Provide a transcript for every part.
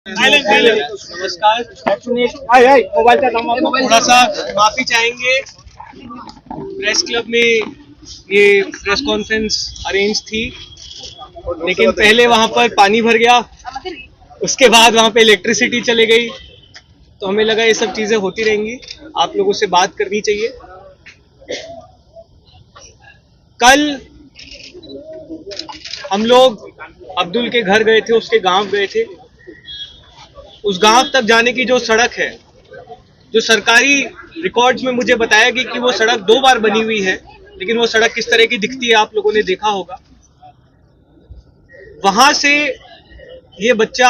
नमस्कार। थोड़ा सा माफी चाहेंगे, प्रेस क्लब में ये प्रेस कॉन्फ्रेंस अरेंज थी, लेकिन पहले वहां पर पानी भर गया, उसके बाद वहां पे इलेक्ट्रिसिटी चली गई, तो हमें लगा ये सब चीजें होती रहेंगी, आप लोगों से बात करनी चाहिए। कल हम लोग अब्दुल के घर गए थे, उसके गांव गए थे। उस गांव तक जाने की जो सड़क है, जो सरकारी रिकॉर्ड्स में मुझे बताया गया कि वो सड़क 2 बार बनी हुई है, लेकिन वो सड़क किस तरह की दिखती है आप लोगों ने देखा होगा। वहां से ये बच्चा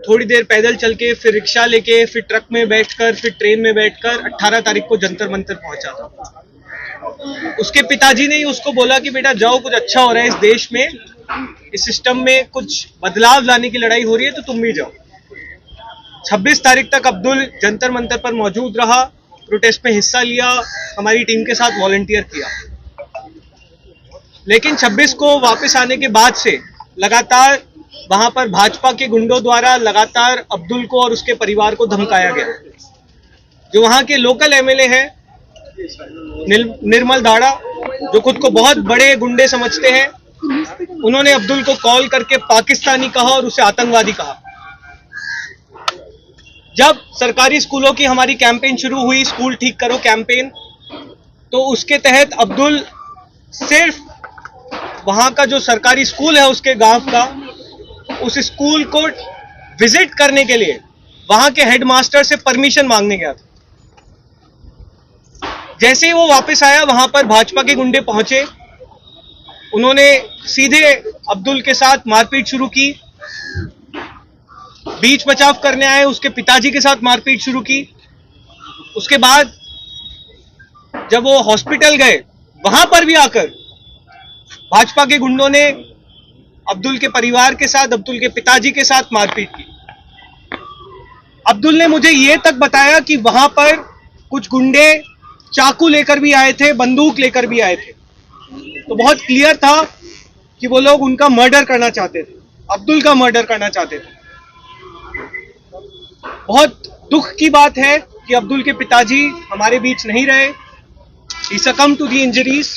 थोड़ी देर पैदल चल के, फिर रिक्शा लेके, फिर ट्रक में बैठकर, फिर ट्रेन में बैठकर 18 तारीख को जंतर मंतर पहुंचा था। उसके पिताजी ने ही उसको बोला कि बेटा जाओ, कुछ अच्छा हो रहा है इस देश में, इस सिस्टम में कुछ बदलाव लाने की लड़ाई हो रही है, तो तुम भी जाओ। 26 तारीख तक अब्दुल जंतर मंतर पर मौजूद रहा, प्रोटेस्ट में हिस्सा लिया, हमारी टीम के साथ वॉलंटियर किया। लेकिन 26 को वापस आने के बाद से लगातार वहां पर भाजपा के गुंडों द्वारा लगातार अब्दुल को और उसके परिवार को धमकाया गया। जो वहां के लोकल एमएलए हैं निर्मल दाड़ा, जो खुद को बहुत बड़े गुंडे समझते हैं, उन्होंने अब्दुल को कॉल करके पाकिस्तानी कहा और उसे आतंकवादी कहा। जब सरकारी स्कूलों की हमारी कैंपेन शुरू हुई, स्कूल ठीक करो कैंपेन, तो उसके तहत अब्दुल सिर्फ वहां का जो सरकारी स्कूल है उसके गांव का, उस स्कूल को विजिट करने के लिए वहां के हेडमास्टर से परमिशन मांगने गया था। जैसे ही वो वापस आया, वहां पर भाजपा के गुंडे पहुंचे, उन्होंने सीधे अब्दुल के साथ मारपीट शुरू की। बीच बचाव करने आए उसके पिताजी के साथ मारपीट शुरू की। उसके बाद जब वो हॉस्पिटल गए, वहां पर भी आकर भाजपा के गुंडों ने अब्दुल के परिवार के साथ, अब्दुल के पिताजी के साथ मारपीट की। अब्दुल ने मुझे ये तक बताया कि वहां पर कुछ गुंडे चाकू लेकर भी आए थे, बंदूक लेकर भी आए थे। तो बहुत क्लियर था कि वो लोग उनका मर्डर करना चाहते थे, अब्दुल का मर्डर करना चाहते थे। बहुत दुख की बात है कि अब्दुल के पिताजी हमारे बीच नहीं रहे, he succumbed to the injuries।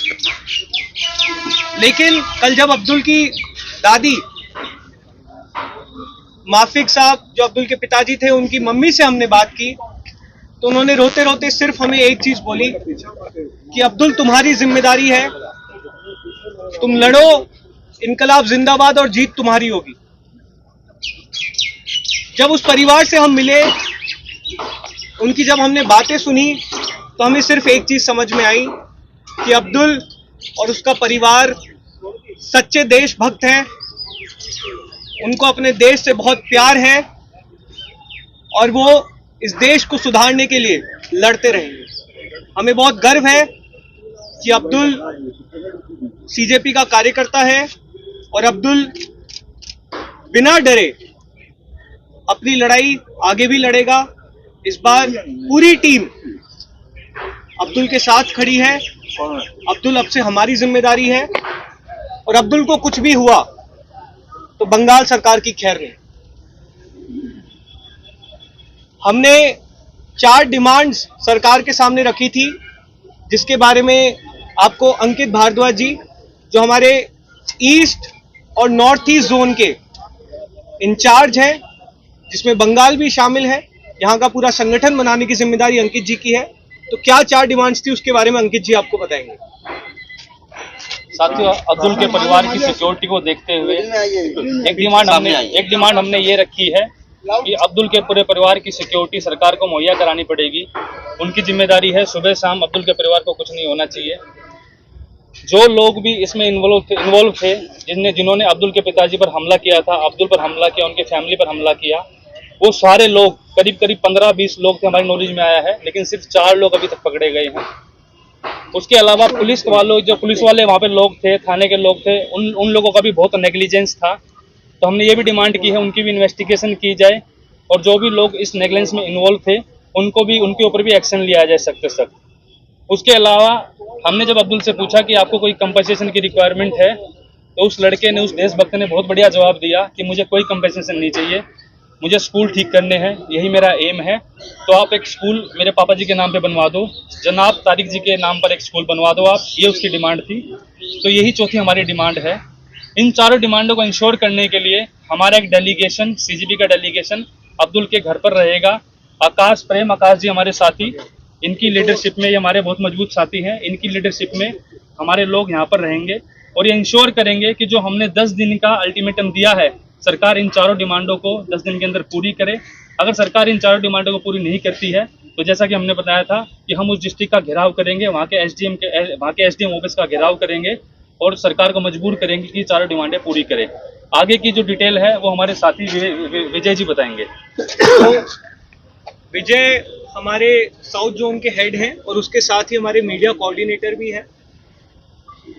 लेकिन कल जब अब्दुल की दादी माफिक साहब, जो अब्दुल के पिताजी थे, उनकी मम्मी से हमने बात की, तो उन्होंने रोते रोते सिर्फ हमें एक चीज बोली कि अब्दुल तुम्हारी जिम्मेदारी है, तुम लड़ो, इनकलाब जिंदाबाद और जीत तुम्हारी होगी। जब उस परिवार से हम मिले, उनकी जब हमने बातें सुनी, तो हमें सिर्फ एक चीज समझ में आई कि अब्दुल और उसका परिवार सच्चे देशभक्त हैं, उनको अपने देश से बहुत प्यार है और वो इस देश को सुधारने के लिए लड़ते रहेंगे। हमें बहुत गर्व है कि अब्दुल सीजेपी का कार्यकर्ता है और अब्दुल बिना डरे अपनी लड़ाई आगे भी लड़ेगा। इस बार पूरी टीम अब्दुल के साथ खड़ी है। अब्दुल अब से हमारी जिम्मेदारी है, और अब्दुल को कुछ भी हुआ तो बंगाल सरकार की खैर नहीं। हमने 4 डिमांड्स सरकार के सामने रखी थी, जिसके बारे में आपको अंकित भारद्वाज जी, जो हमारे ईस्ट और नॉर्थ ईस्ट जोन के इंचार्ज हैं, जिसमें बंगाल भी शामिल है, यहाँ का पूरा संगठन बनाने की जिम्मेदारी अंकित जी की है। तो क्या 4 डिमांड्स थी, उसके बारे में अंकित जी आपको बताएंगे। साथियों, अब्दुल के परिवार की सिक्योरिटी को देखते हुए एक डिमांड हमने ये रखी है कि अब्दुल के पूरे परिवार की सिक्योरिटी सरकार को मुहैया करानी पड़ेगी। उनकी जिम्मेदारी है, सुबह शाम अब्दुल के परिवार को कुछ नहीं होना चाहिए। जो लोग भी इसमें इन्वॉल्व थे, जिन्होंने अब्दुल के पिताजी पर हमला किया था, अब्दुल पर हमला किया, उनके फैमिली पर हमला किया, वो सारे लोग करीब 15-20 लोग थे, हमारी नॉलेज में आया है, लेकिन सिर्फ 4 लोग अभी तक पकड़े गए हैं। उसके अलावा पुलिस वाले वहाँ पे लोग थे, थाने के लोग थे, उन लोगों का भी बहुत नेग्लिजेंस था। तो हमने ये भी डिमांड की है, उनकी भी इन्वेस्टिगेशन की जाए, और जो भी लोग इस नेग्लिजेंस में इन्वॉल्व थे उनके ऊपर भी एक्शन लिया जाए सख्त से सख्त। उसके अलावा हमने जब अब्दुल से पूछा कि आपको कोई कंपनसेशन की रिक्वायरमेंट है, तो उस लड़के ने, उस देशभक्त ने बहुत बढ़िया जवाब दिया कि मुझे कोई कंपेंसेशन नहीं चाहिए, मुझे स्कूल ठीक करने हैं, यही मेरा एम है। तो आप एक स्कूल मेरे पापा जी के नाम पे बनवा दो, जनाब तारिक जी के नाम पर एक स्कूल बनवा दो आप, ये उसकी डिमांड थी। तो यही चौथी हमारी डिमांड है। इन चारों डिमांडों को इंश्योर करने के लिए हमारा एक डेलीगेशन, सीजीपी का डेलीगेशन अब्दुल के घर पर रहेगा। आकाश जी हमारे साथी, इनकी लीडरशिप में, ये हमारे बहुत मजबूत साथी हैं, इनकी लीडरशिप में हमारे लोग यहाँ पर रहेंगे और ये इंश्योर करेंगे कि जो हमने 10 दिन का अल्टीमेटम दिया है, सरकार इन चारों डिमांडों को 10 दिन के अंदर पूरी करे। अगर सरकार इन चारों डिमांडों को पूरी नहीं करती है तो जैसा कि हमने बताया था कि हम उस डिस्ट्रिक्ट का घेराव करेंगे, वहाँ के एसडीएम ऑफिस का घेराव करेंगे और सरकार को मजबूर करेंगे कि चारों डिमांडें पूरी करें। आगे की जो डिटेल है वो हमारे साथी विजय जी बताएंगे। तो विजय हमारे साउथ जोन के हेड हैं और उसके साथ ही हमारे मीडिया कोऑर्डिनेटर भी हैं।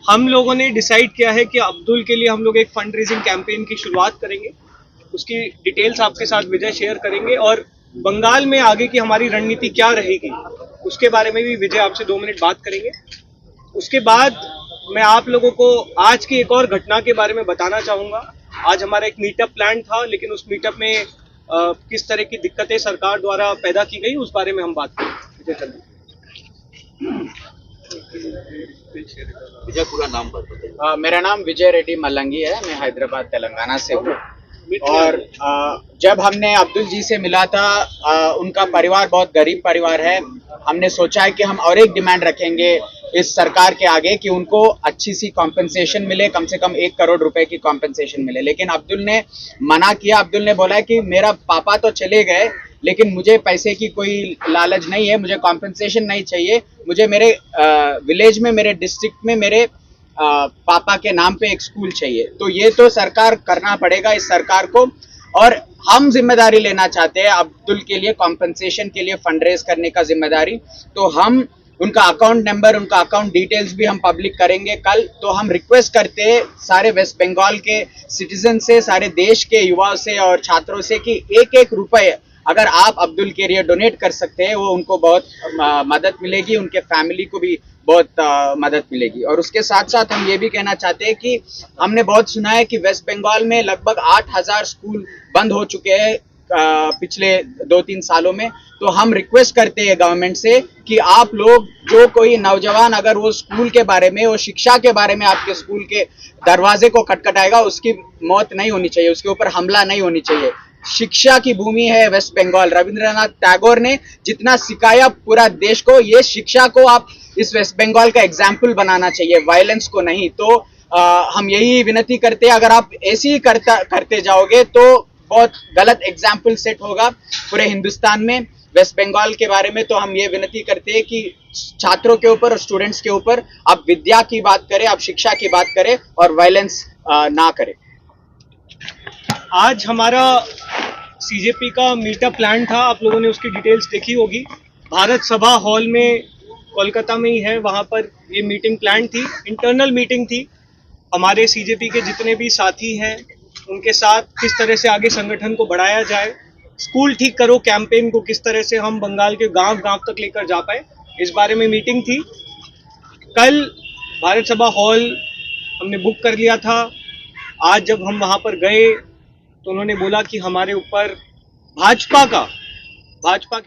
हम लोगों ने डिसाइड किया है कि अब्दुल के लिए हम लोग एक फंड रेजिंग कैंपेन की शुरुआत करेंगे। उसकी डिटेल्स आपके साथ विजय शेयर करेंगे और बंगाल में आगे की हमारी रणनीति क्या रहेगी उसके बारे में भी विजय आपसे 2 मिनट बात करेंगे। उसके बाद मैं आप लोगों को आज की एक और घटना के बारे में बताना चाहूँगा। आज हमारा एक मीटअप प्लान था, लेकिन उस मीटअप में किस तरह की दिक्कतें सरकार द्वारा पैदा की गई उस बारे में हम बात करेंगे। विजय पूरा नाम बताइए। मेरा नाम विजय रेड्डी मल्लंगी है, मैं हैदराबाद तेलंगाना से हूँ। और जब हमने अब्दुल जी से मिला था, उनका परिवार बहुत गरीब परिवार है। हमने सोचा है कि हम और एक डिमांड रखेंगे इस सरकार के आगे कि उनको अच्छी सी कॉम्पेंसेशन मिले, कम से कम 1 करोड़ रुपए की कॉम्पेंसेशन मिले। लेकिन अब्दुल ने मना किया। अब्दुल ने बोला कि मेरा पापा तो चले गए, लेकिन मुझे पैसे की कोई लालच नहीं है, मुझे कॉम्पेंसेशन नहीं चाहिए, मुझे मेरे विलेज में, मेरे डिस्ट्रिक्ट में मेरे पापा के नाम पे एक स्कूल चाहिए। तो ये तो सरकार करना पड़ेगा इस सरकार को, और हम जिम्मेदारी लेना चाहते हैं अब्दुल के लिए, कॉम्पेंसेशन के लिए फंड रेज करने का जिम्मेदारी। तो हम उनका अकाउंट नंबर, उनका अकाउंट डिटेल्स भी हम पब्लिक करेंगे कल। तो हम रिक्वेस्ट करते हैं सारे वेस्ट बंगाल के सिटीजन से, सारे देश के युवाओं से और छात्रों से कि 1-1 रुपए अगर आप अब्दुल के लिए डोनेट कर सकते हैं, वो उनको बहुत मदद मिलेगी, उनके फैमिली को भी बहुत मदद मिलेगी। और उसके साथ साथ हम ये भी कहना चाहते हैं कि हमने बहुत सुना है कि वेस्ट बंगाल में लगभग 8000 स्कूल बंद हो चुके हैं पिछले 2-3 सालों में। तो हम रिक्वेस्ट करते हैं गवर्नमेंट से कि आप लोग, जो कोई नौजवान अगर वो स्कूल के बारे में, वो शिक्षा के बारे में आपके स्कूल के दरवाजे को खटखटाएगा, उसकी मौत नहीं होनी चाहिए, उसके ऊपर हमला नहीं होनी चाहिए। शिक्षा की भूमि है वेस्ट बंगाल। रविंद्रनाथ टैगोर ने जितना सिखाया पूरा देश को, ये शिक्षा को आप इस वेस्ट बंगाल का एग्जाम्पल बनाना चाहिए, वायलेंस को नहीं। तो हम यही विनती करते हैं, अगर आप ऐसे ही करते जाओगे तो बहुत गलत एग्जाम्पल सेट होगा पूरे हिंदुस्तान में वेस्ट बंगाल के बारे में। तो हम ये विनती करते हैं कि छात्रों के ऊपर और स्टूडेंट्स के ऊपर आप विद्या की बात करें, आप शिक्षा की बात करें और वायलेंस ना करें। आज हमारा सीजेपी का मीटअप प्लान था, आप लोगों ने उसकी डिटेल्स देखी होगी। भारत सभा हॉल में कोलकाता में ही है, वहाँ पर ये मीटिंग प्लान थी, इंटरनल मीटिंग थी। हमारे सीजेपी के जितने भी साथी हैं उनके साथ किस तरह से आगे संगठन को बढ़ाया जाए, स्कूल ठीक करो कैंपेन को किस तरह से हम बंगाल के गांव-गांव तक लेकर जा पाए, इस बारे में मीटिंग थी। कल भारत सभा हॉल हमने बुक कर लिया था। आज जब हम वहाँ पर गए तो उन्होंने बोला कि हमारे ऊपर भाजपा के